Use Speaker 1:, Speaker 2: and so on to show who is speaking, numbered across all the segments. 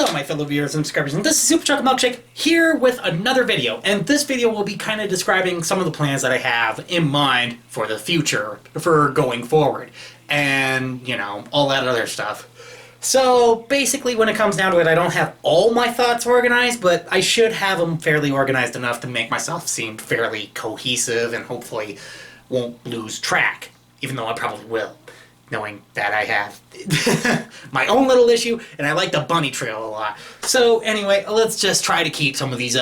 Speaker 1: Hello my fellow viewers and subscribers, and this is Superchocolatemilkshake here with another video, and this video will be kind of describing some of the plans that I have in mind for the future, for going forward, and, you know, all that other stuff. So, basically when it comes down to it, I don't have all my thoughts organized, but I should have them fairly organized enough to make myself seem fairly cohesive and hopefully won't lose track, even though I probably will. Knowing that I have my own little issue, and I like the bunny trail a lot. So anyway, let's just try to keep some of these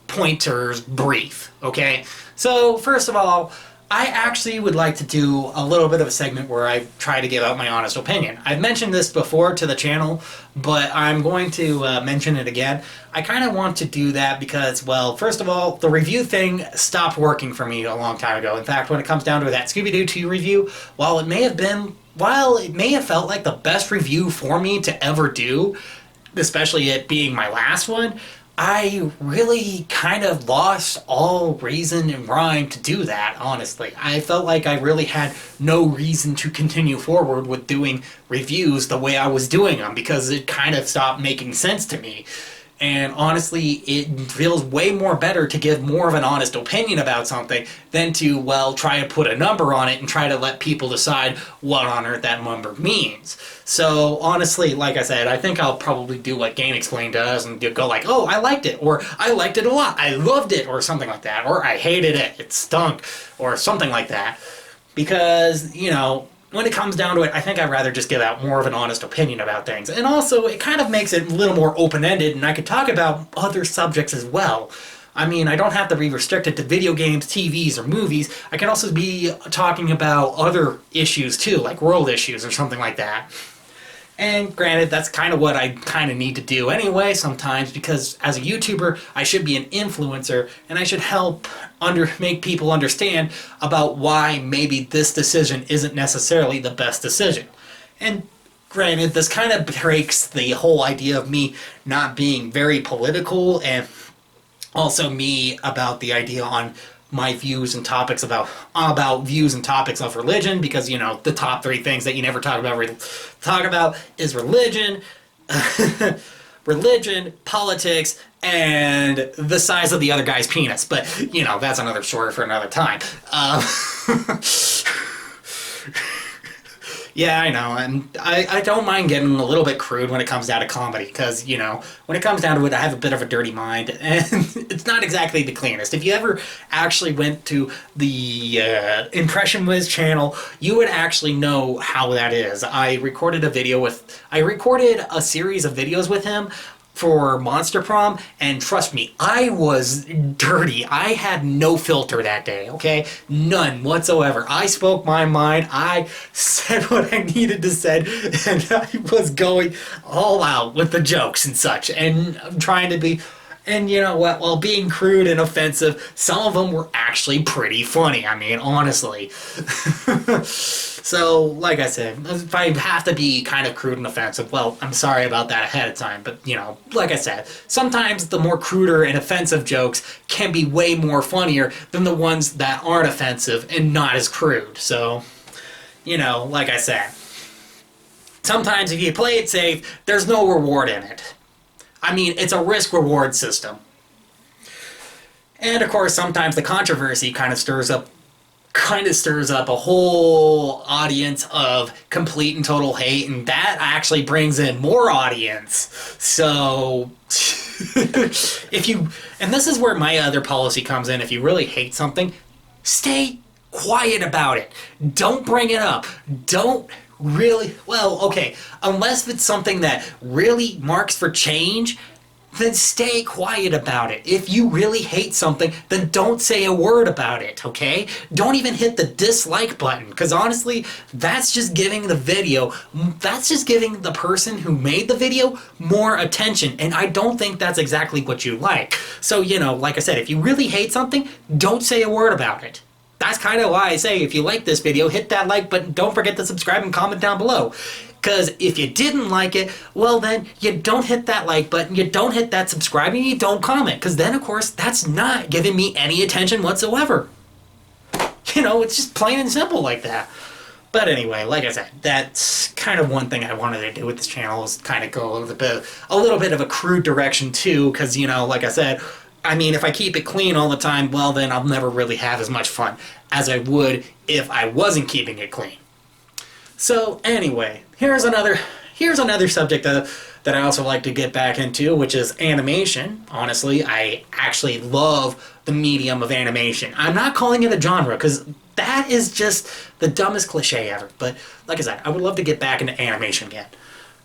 Speaker 1: pointers brief, okay? So first of all, I actually would like to do a little bit of a segment where I try to give out my honest opinion. I've mentioned this before to the channel, but I'm going to mention it again. I kind of want to do that because, well, first of all, the review thing stopped working for me a long time ago. In fact, when it comes down to that Scooby-Doo 2 review, while it may have felt like the best review for me to ever do, especially it being my last one, I really kind of lost all reason and rhyme to do that, honestly. I felt like I really had no reason to continue forward with doing reviews the way I was doing them because it kind of stopped making sense to me. And honestly, it feels way more better to give more of an honest opinion about something than to, well, try to put a number on it and try to let people decide what on earth that number means. So, honestly, like I said, I think I'll probably do what Game Explain does and go like, oh, I liked it, or I liked it a lot, I loved it, or something like that, or I hated it, it stunk, or something like that. Because, you know, when it comes down to it, I think I'd rather just give out more of an honest opinion about things. And also, it kind of makes it a little more open-ended, and I could talk about other subjects as well. I mean, I don't have to be restricted to video games, TVs, or movies. I can also be talking about other issues too, like world issues or something like that. And granted, that's kind of what I kind of need to do anyway sometimes, because as a YouTuber, I should be an influencer, and I should help make people understand about why maybe this decision isn't necessarily the best decision. And granted, this kind of breaks the whole idea of me not being very political, and also me about the idea on my views and topics about views and topics of religion, because, you know, the top three things that you never talk about is religion, religion, politics, and the size of the other guy's penis. But, you know, that's another story for another time. Yeah, I know, and I don't mind getting a little bit crude when it comes down to comedy, because, you know, when it comes down to it, I have a bit of a dirty mind, and it's not exactly the cleanest. If you ever actually went to the Impression Wiz channel, you would actually know how that is. I recorded a series of videos with him for Monster Prom, and trust me, I was dirty. I had no filter that day, okay? None whatsoever. I spoke my mind, I said what I needed to say, and I was going all out with the jokes and such, and I'm trying to be, and you know what, while being crude and offensive, some of them were actually pretty funny, I mean, honestly. So, like I said, if I have to be kind of crude and offensive, well, I'm sorry about that ahead of time, but, you know, like I said, sometimes the more cruder and offensive jokes can be way more funnier than the ones that aren't offensive and not as crude. So, you know, like I said, sometimes if you play it safe, there's no reward in it. I mean, it's a risk-reward system. And, of course, sometimes the controversy kind of stirs up a whole audience of complete and total hate, and that actually brings in more audience. So, and this is where my other policy comes in, if you really hate something, stay quiet about it. Don't bring it up. Don't really, well, okay, unless it's something that really marks for change, then stay quiet about it. If you really hate something, then don't say a word about it, okay? Don't even hit the dislike button, because honestly, that's just giving the person who made the video more attention, and I don't think that's exactly what you like. So, you know, like I said, if you really hate something, don't say a word about it. That's kind of why I say, if you like this video, hit that like button, don't forget to subscribe and comment down below. Because if you didn't like it, well then, you don't hit that like button, you don't hit that subscribe, and you don't comment. Because then, of course, that's not giving me any attention whatsoever. You know, it's just plain and simple like that. But anyway, like I said, that's kind of one thing I wanted to do with this channel, is kind of go a little bit of a crude direction too, because, you know, like I said, I mean, if I keep it clean all the time, well, then I'll never really have as much fun as I would if I wasn't keeping it clean. So anyway, here's another subject that I also like to get back into, which is animation. Honestly, I actually love the medium of animation. I'm not calling it a genre, because that is just the dumbest cliche ever. But like I said, I would love to get back into animation again.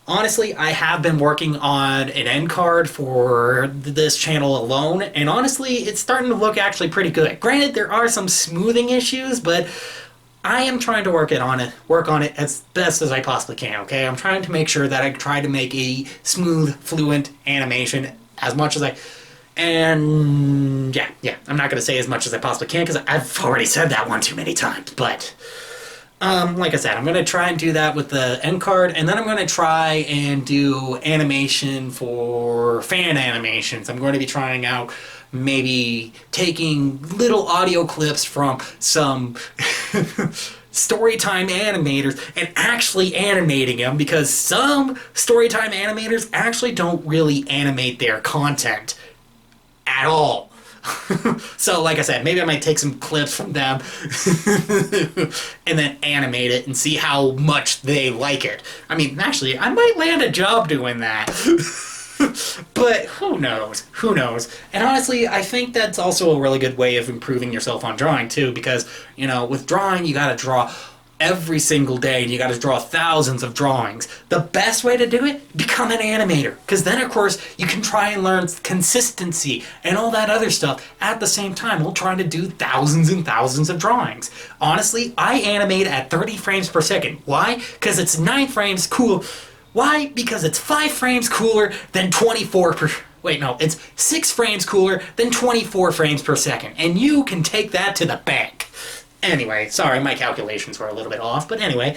Speaker 1: Honestly, I have been working on an end card for this channel alone, and honestly, it's starting to look actually pretty good. Granted, there are some smoothing issues, but I am trying to work on it as best as I possibly can, okay? I'm trying to make sure that I try to make a smooth, fluent animation as much as and yeah, I'm not going to say as much as I possibly can, because I've already said that one too many times, but like I said, I'm going to try and do that with the end card, and then I'm going to try and do animation for fan animations. I'm going to be trying out maybe taking little audio clips from some Storytime animators and actually animating them, because some Storytime animators actually don't really animate their content at all. So, like I said, maybe I might take some clips from them and then animate it and see how much they like it. I mean, actually, I might land a job doing that. But who knows? Who knows? And honestly, I think that's also a really good way of improving yourself on drawing, too, because, you know, with drawing, you gotta draw every single day, and you gotta draw thousands of drawings. The best way to do it? Become an animator. Because then, of course, you can try and learn consistency and all that other stuff at the same time while trying to do thousands and thousands of drawings. Honestly, I animate at 30 frames per second. Why? Because it's 9 frames cool. Why? Because it's 5 frames cooler than 24 per... Wait, no, it's 6 frames cooler than 24 frames per second. And you can take that to the bank. Anyway, sorry, my calculations were a little bit off, but anyway.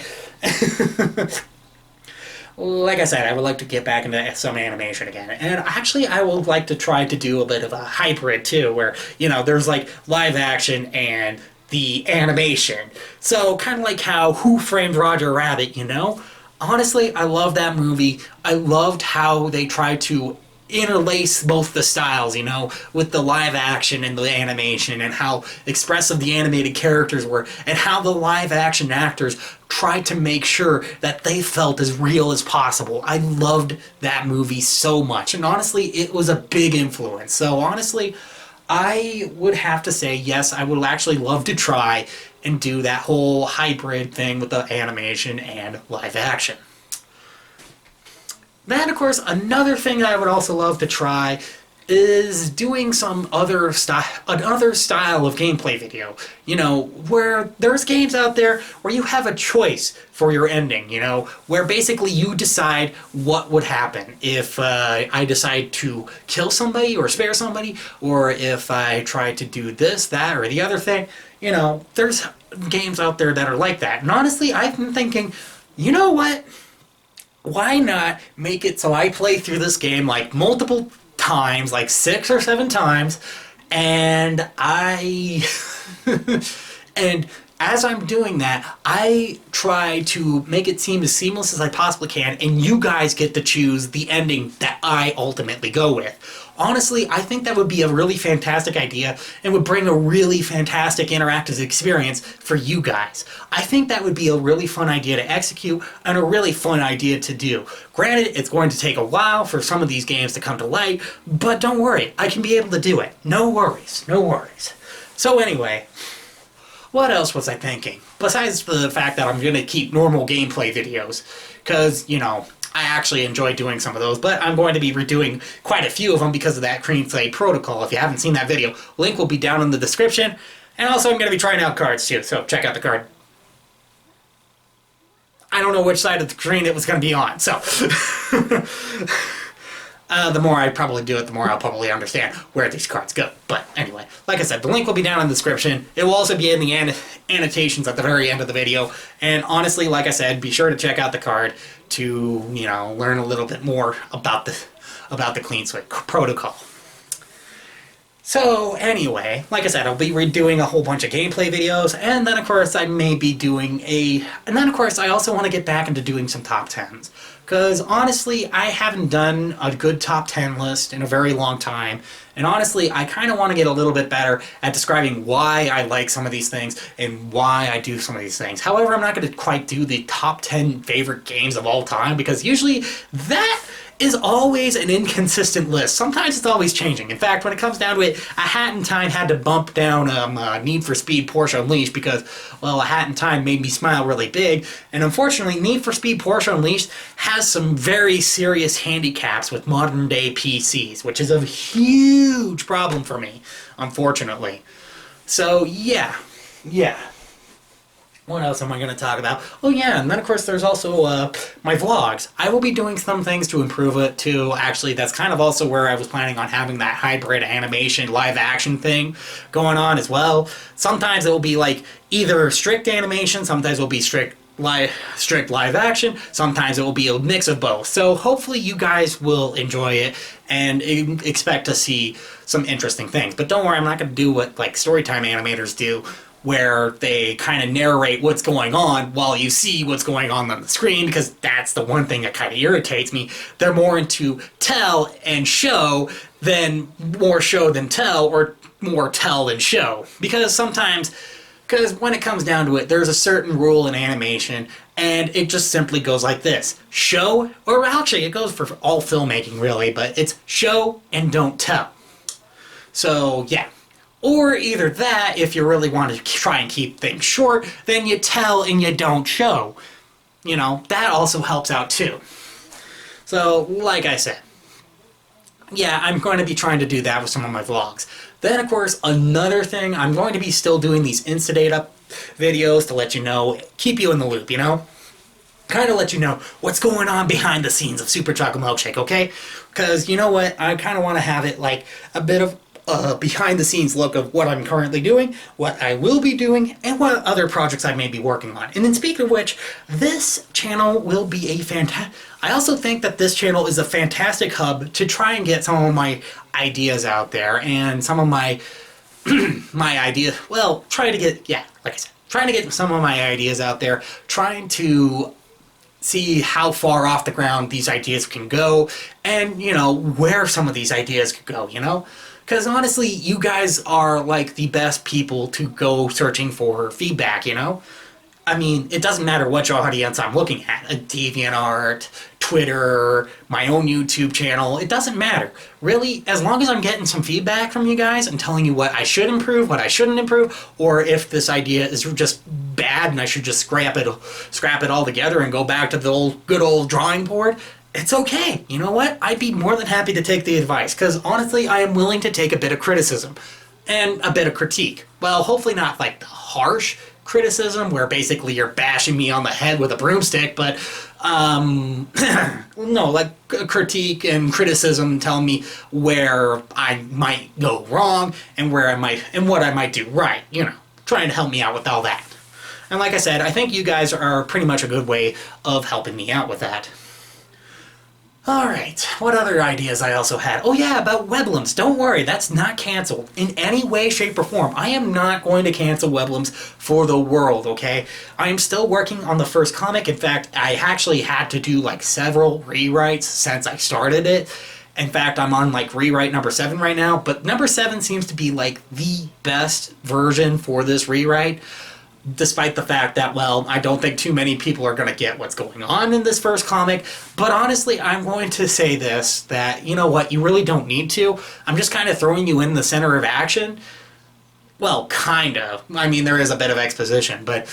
Speaker 1: Like I said, I would like to get back into some animation again. And actually, I would like to try to do a bit of a hybrid, too, where, you know, there's, like, live action and the animation. So, kind of like how Who Framed Roger Rabbit, you know? Honestly, I love that movie. I loved how they tried to interlace both the styles, you know, with the live action and the animation, and how expressive the animated characters were, and how the live action actors tried to make sure that they felt as real as possible. I loved that movie so much, and honestly, it was a big influence. So honestly, I would have to say, yes, I would actually love to try and do that whole hybrid thing with the animation and live action. Then, of course, another thing I would also love to try is doing some another style of gameplay video. You know, where there's games out there where you have a choice for your ending, you know, where basically you decide what would happen if I decide to kill somebody or spare somebody, or if I try to do this, that, or the other thing. You know, there's games out there that are like that. And honestly, I've been thinking, you know what? Why not make it so I play through this game like multiple times, like 6 or 7 times, and and as I'm doing that, I try to make it seem as seamless as I possibly can, and you guys get to choose the ending that I ultimately go with. Honestly, I think that would be a really fantastic idea and would bring a really fantastic interactive experience for you guys. I think that would be a really fun idea to execute and a really fun idea to do. Granted, it's going to take a while for some of these games to come to light, but don't worry, I can be able to do it. No worries, no worries. So anyway, what else was I thinking? Besides the fact that I'm going to keep normal gameplay videos, because, you know, I actually enjoy doing some of those, but I'm going to be redoing quite a few of them because of that Creamplay protocol. If you haven't seen that video, link will be down in the description. And also, I'm going to be trying out cards too, so check out the card. I don't know which side of the screen it was going to be on, so... the more I probably do it, the more I'll probably understand where these cards go. But anyway, like I said, the link will be down in the description. It will also be in the annotations at the very end of the video. And honestly, like I said, be sure to check out the card to, you know, learn a little bit more about the Clean Sweep protocol. So anyway, like I said, I'll be redoing a whole bunch of gameplay videos, and then of course I may be doing and then of course I also want to get back into doing some top 10s. Because honestly, I haven't done a good top 10 list in a very long time, and honestly, I kind of want to get a little bit better at describing why I like some of these things and why I do some of these things. However, I'm not going to quite do the top 10 favorite games of all time, because usually that is always an inconsistent list. Sometimes it's always changing. In fact, when it comes down to it, A Hat in Time had to bump down Need for Speed Porsche Unleashed because, well, A Hat in Time made me smile really big. And unfortunately, Need for Speed Porsche Unleashed has some very serious handicaps with modern day PCs, which is a huge problem for me, unfortunately. So, yeah. What else am I going to talk about? Oh yeah, and then of course there's also my vlogs. I will be doing some things to improve it too. Actually, that's kind of also where I was planning on having that hybrid animation live action thing going on as well. Sometimes it will be like either strict animation, sometimes it will be strict live action, sometimes it will be a mix of both. So hopefully you guys will enjoy it and expect to see some interesting things. But don't worry, I'm not going to do what like Storytime animators do, where they kind of narrate what's going on while you see what's going on the screen, because that's the one thing that kind of irritates me. They're more into tell and show than more show than tell, or more tell than show. Because when it comes down to it, there's a certain rule in animation, and it just simply goes like this. Show, or actually it goes for all filmmaking really, but it's show and don't tell. So yeah. Or either that, if you really want to try and keep things short, then you tell and you don't show. You know, that also helps out too. So, like I said, yeah, I'm going to be trying to do that with some of my vlogs. Then, of course, another thing, I'm going to be still doing these Insta-Date up videos to let you know, keep you in the loop, you know? Kind of let you know what's going on behind the scenes of Super Chocolate Milkshake, okay? Because, you know what, I kind of want to have it like a bit of behind-the-scenes look of what I'm currently doing, what I will be doing, and what other projects I may be working on. And then speaking of which, this channel will be a fantastic... I also think that this channel is a fantastic hub to try and get some of my ideas out there, and some of my my ideas... Well, try to get... Yeah, like I said, trying to get some of my ideas out there, trying to see how far off the ground these ideas can go, and, you know, where some of these ideas could go, you know? Because honestly, you guys are like the best people to go searching for feedback, you know? I mean, it doesn't matter which audience I'm looking at. A Deviantart, Twitter, my own YouTube channel, it doesn't matter. Really, as long as I'm getting some feedback from you guys and telling you what I should improve, what I shouldn't improve, or if this idea is just bad and I should just scrap it all together and go back to the good old drawing board, it's okay. You know what? I'd be more than happy to take the advice, because honestly, I am willing to take a bit of criticism and a bit of critique. Well, hopefully not like the harsh criticism where basically you're bashing me on the head with a broomstick, but no, like critique and criticism telling me where I might go wrong and what I might do right, you know, trying to help me out with all that. And like I said, I think you guys are pretty much a good way of helping me out with that. Alright, what other ideas I also had? Oh yeah, about Weblums. Don't worry, that's not canceled in any way, shape, or form. I am not going to cancel Weblums for the world, okay? I am still working on the first comic. In fact, I actually had to do like several rewrites since I started it. In fact, I'm on like rewrite number 7 right now, but number 7 seems to be like the best version for this rewrite. Despite the fact that, well, I don't think too many people are going to get what's going on in this first comic. But honestly, I'm going to say this, that, you know what, you really don't need to. I'm just kind of throwing you in the center of action. Well, kind of. I mean, there is a bit of exposition, but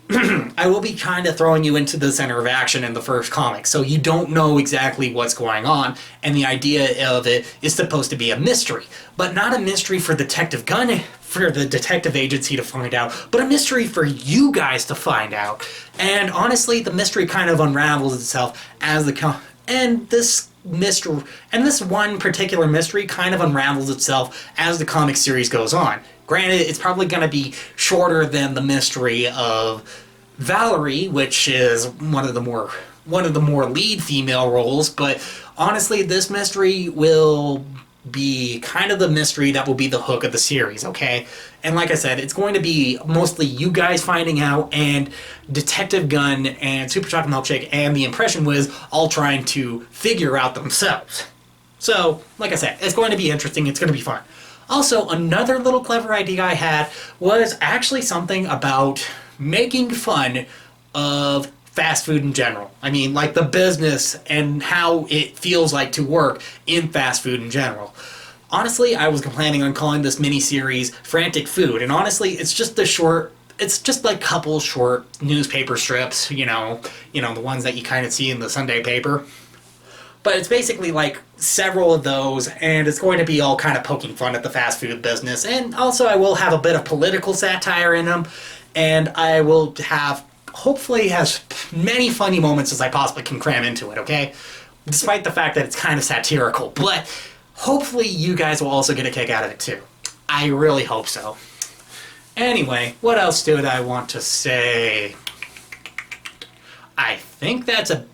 Speaker 1: I will be kind of throwing you into the center of action in the first comic, so you don't know exactly what's going on, and the idea of it is supposed to be a mystery, but not a mystery for for the detective agency to find out, but a mystery for you guys to find out. And honestly, the mystery kind of unravels itself as this one particular mystery kind of unravels itself as the comic series goes on. Granted, it's probably going to be shorter than the mystery of Valerie, which is one of the more lead female roles, but honestly, this mystery will be kind of the mystery that will be the hook of the series, okay? And like I said, it's going to be mostly you guys finding out, and Detective Gun and Super Chocolate Milkshake and the Impression Whiz all trying to figure out themselves. So, like I said, it's going to be interesting, it's going to be fun. Also, another little clever idea I had was actually something about making fun of fast food in general. I mean, like the business and how it feels like to work in fast food in general. Honestly, I was planning on calling this mini-series Frantic Food, and honestly, it's just like a couple short newspaper strips, you know, the ones that you kind of see in the Sunday paper. But it's basically like several of those, and it's going to be all kind of poking fun at the fast food business. And also I will have a bit of political satire in them, and I will have, hopefully, as many funny moments as I possibly can cram into it, okay? Despite the fact that it's kind of satirical, but hopefully you guys will also get a kick out of it too. I really hope so. Anyway, what else did I want to say? I think that's a...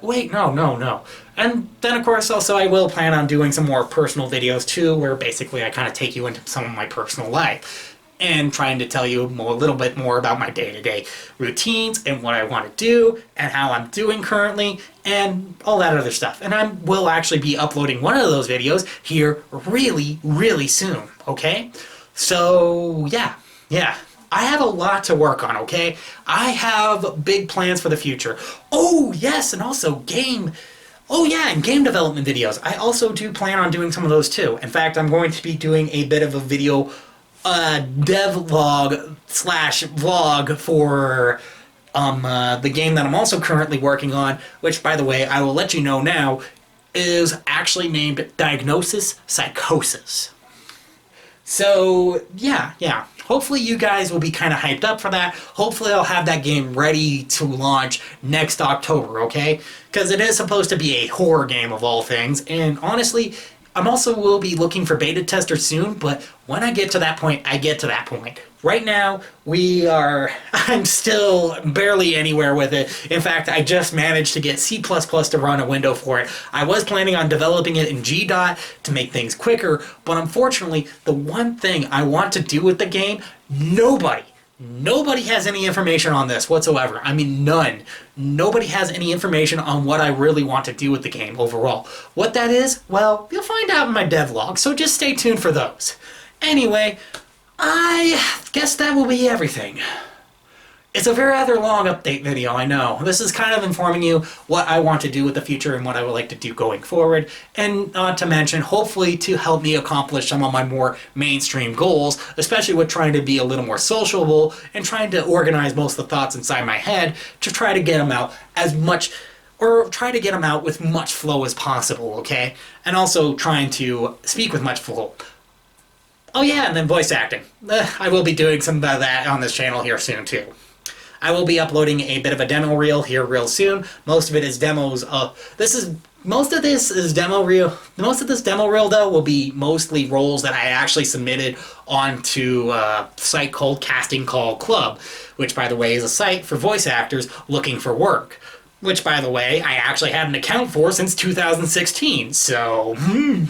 Speaker 1: Wait, no. And then, of course, also I will plan on doing some more personal videos too, where basically I kind of take you into some of my personal life and trying to tell you a little bit more about my day-to-day routines and what I want to do and how I'm doing currently and all that other stuff. And I will actually be uploading one of those videos here really, really soon, okay? So, yeah. I have a lot to work on, okay? I have big plans for the future. Oh, yes, and also game development videos. I also do plan on doing some of those too. In fact, I'm going to be doing a bit of a video devlog / vlog for the game that I'm also currently working on, which, by the way, I will let you know now, is actually named Diagnosis Psychosis. So, yeah. Hopefully you guys will be kind of hyped up for that. Hopefully I'll have that game ready to launch next October, okay? Because it is supposed to be a horror game of all things, and honestly, I'm also will be looking for beta testers soon, but when I get to that point, I get to that point. Right now, I'm still barely anywhere with it. In fact, I just managed to get C++ to run a window for it. I was planning on developing it in G Dot to make things quicker, but unfortunately, the one thing I want to do with the game, Nobody has any information on this whatsoever. I mean, none. Nobody has any information on what I really want to do with the game overall. What that is, well, you'll find out in my devlog, so just stay tuned for those. Anyway, I guess that will be everything. It's a very rather long update video, I know. This is kind of informing you what I want to do with the future and what I would like to do going forward, and not to mention, hopefully to help me accomplish some of my more mainstream goals, especially with trying to be a little more sociable and trying to organize most of the thoughts inside my head to try to get them out with much flow as possible, okay? And also trying to speak with much flow. Oh yeah, and then voice acting. I will be doing some of that on this channel here soon too. I will be uploading a bit of a demo reel here real soon. Most of it is demos. Most of this demo reel though will be mostly roles that I actually submitted onto a site called Casting Call Club, which, by the way, is a site for voice actors looking for work. Which, by the way, I actually had an account for since 2016, so,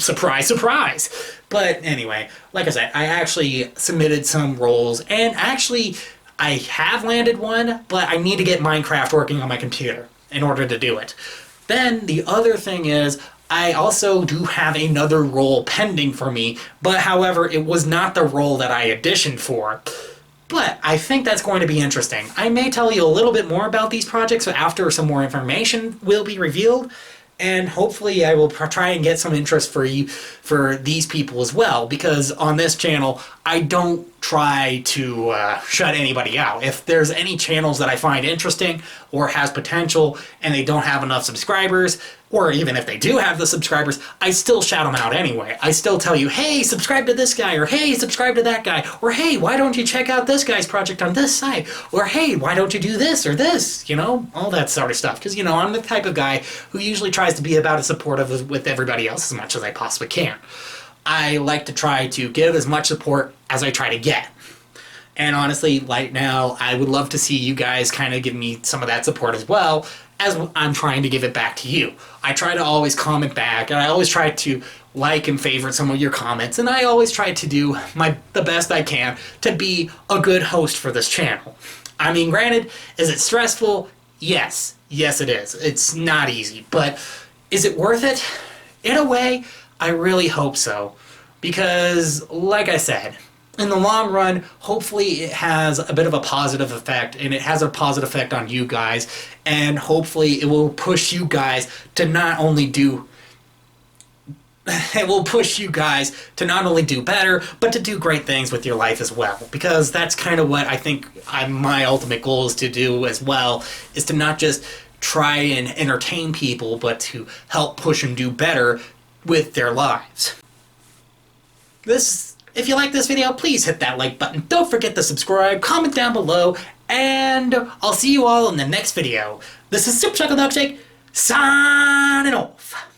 Speaker 1: surprise, surprise. But anyway, like I said, I actually submitted some roles, and actually, I have landed one, but I need to get Minecraft working on my computer in order to do it. Then, the other thing is, I also do have another role pending for me, but however, it was not the role that I auditioned for. But I think that's going to be interesting. I may tell you a little bit more about these projects after some more information will be revealed, and hopefully I will try and get some interest for these people as well, because on this channel I don't try to shut anybody out. If there's any channels that I find interesting or has potential and they don't have enough subscribers, or even if they do have the subscribers, I still shout them out anyway. I still tell you, hey, subscribe to this guy, or hey, subscribe to that guy, or hey, why don't you check out this guy's project on this site, or hey, why don't you do this or this, you know, all that sort of stuff. Because, you know, I'm the type of guy who usually tries to be about as supportive with everybody else as much as I possibly can. I like to try to give as much support as I try to get. And honestly, right now, I would love to see you guys kind of give me some of that support as well, as I'm trying to give it back to you. I try to always comment back, and I always try to like and favorite some of your comments, and I always try to do the best I can to be a good host for this channel. I mean, granted, is it stressful? Yes. Yes, it is. It's not easy, but is it worth it? In a way, I really hope so. Because, like I said, in the long run, hopefully it has a bit of a positive effect, and it has a positive effect on you guys, and hopefully it will push you guys to not only do better, but to do great things with your life as well. Because that's kind of what I think my ultimate goal is to do as well, is to not just try and entertain people, but to help push them do better with their lives. If you like this video, please hit that like button. Don't forget to subscribe, comment down below, and I'll see you all in the next video. This is Superchocolatemilkshake, signing off.